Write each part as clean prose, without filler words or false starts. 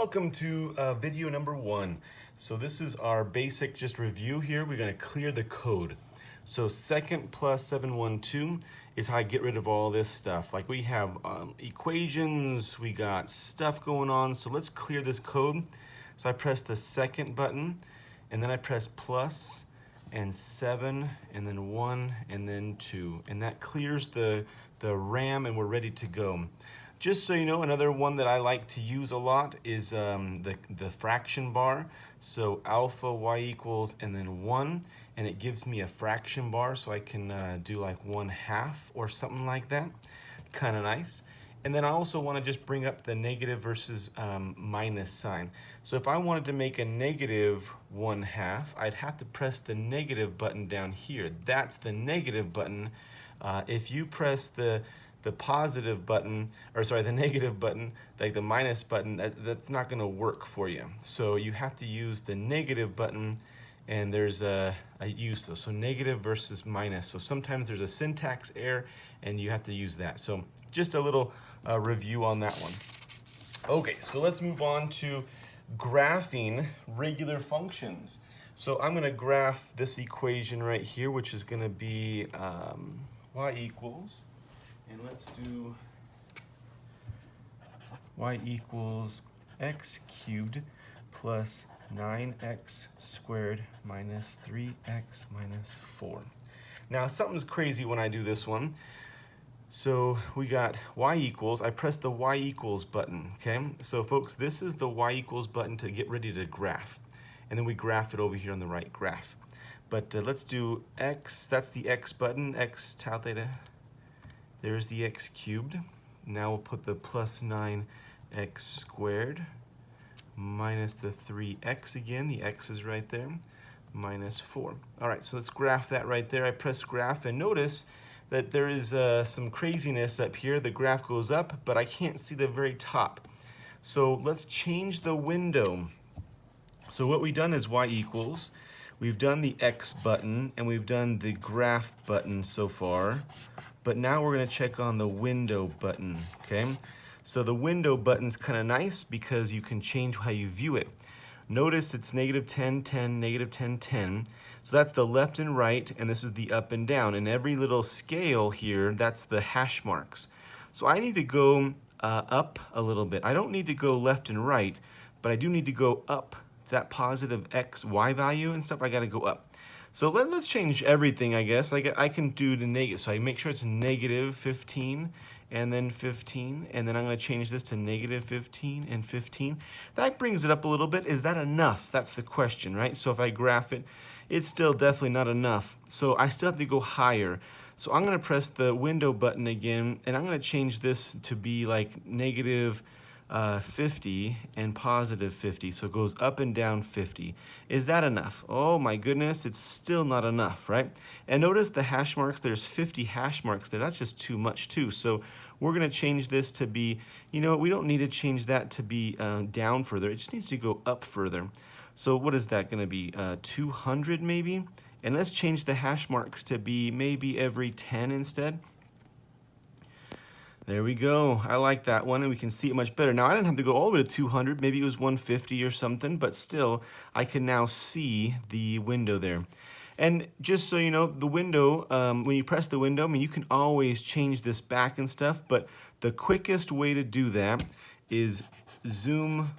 Welcome to video number 1. So this is our basic just review here. We're going to clear the code. So second plus 712 is how I get rid of all this stuff. Like we have equations, we got stuff going on. So let's clear this code. So I press the second button and then I press plus and 7 and then 1 and then 2. And that clears the RAM and we're ready to go. Just so you know, another one that I like to use a lot is the fraction bar. So alpha y equals and then 1, and it gives me a fraction bar, so I can do like 1/2 or something like that. Kind of nice. And then I also want to just bring up the negative versus minus sign. So if I wanted to make a negative 1/2, I'd have to press the negative button down here. That's the negative button. If you press the positive button, or sorry, the negative button, like the minus button, that's not going to work for you. So you have to use the negative button, and there's a use. So negative versus minus. So sometimes there's a syntax error, and you have to use that. So just a little review on that one. Okay, so let's move on to graphing regular functions. So I'm going to graph this equation right here, which is going to be y equals. And let's do y equals x cubed plus 9x squared minus 3x minus 4. Now something's crazy when I do this one. So we got y equals, I press the y equals button, okay? So folks, this is the y equals button to get ready to graph. And then we graph it over here on the right graph. But let's do x, that's the x button, x tau theta. There's the x cubed. Now we'll put the plus 9x squared minus the 3x again. The x is right there, minus 4. All right, so let's graph that right there. I press graph, and notice that there is some craziness up here. The graph goes up, but I can't see the very top. So let's change the window. So what we've done is y equals. We've done the X button, and we've done the graph button so far. But now we're going to check on the window button, okay? So the window button's kind of nice because you can change how you view it. Notice it's negative 10, 10, negative 10, 10. So that's the left and right, and this is the up and down. And every little scale here, that's the hash marks. So I need to go up a little bit. I don't need to go left and right, but I do need to go up to that positive x, y value and stuff. I got to go up. So let's change everything, I guess. I can do the negative. So I make sure it's negative 15 and then 15. And then I'm going to change this to negative 15 and 15. That brings it up a little bit. Is that enough? That's the question, right? So if I graph it, it's still definitely not enough. So I still have to go higher. So I'm going to press the window button again, and I'm going to change this to be like negative 50 and positive 50, so it goes up and down 50. Is that enough? Oh my goodness, it's still not enough, right? And notice the hash marks, there's 50 hash marks there. That's just too much too. So we're going to change this to be, you know, we don't need to change that to be down further. It just needs to go up further. So what is that going to be? 200 maybe? And let's change the hash marks to be maybe every 10 instead. There we go. I like that one, and we can see it much better. Now, I didn't have to go all the way to 200. Maybe it was 150 or something, but still, I can now see the window there. And just so you know, the window, when you press the window, I mean, you can always change this back and stuff, but the quickest way to do that is zoom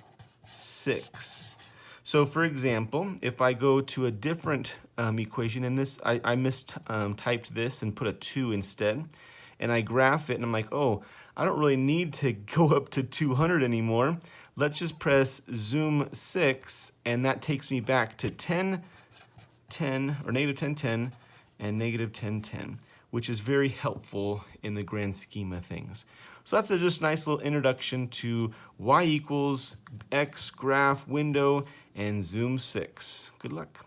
6. So, for example, if I go to a different equation in this, I mistyped this and put a 2 instead. And I graph it, and I'm like, oh, I don't really need to go up to 200 anymore. Let's just press zoom 6, and that takes me back to 10, 10, or negative 10, 10, and negative 10, 10, which is very helpful in the grand scheme of things. So that's a just nice little introduction to y equals x graph window and zoom 6. Good luck.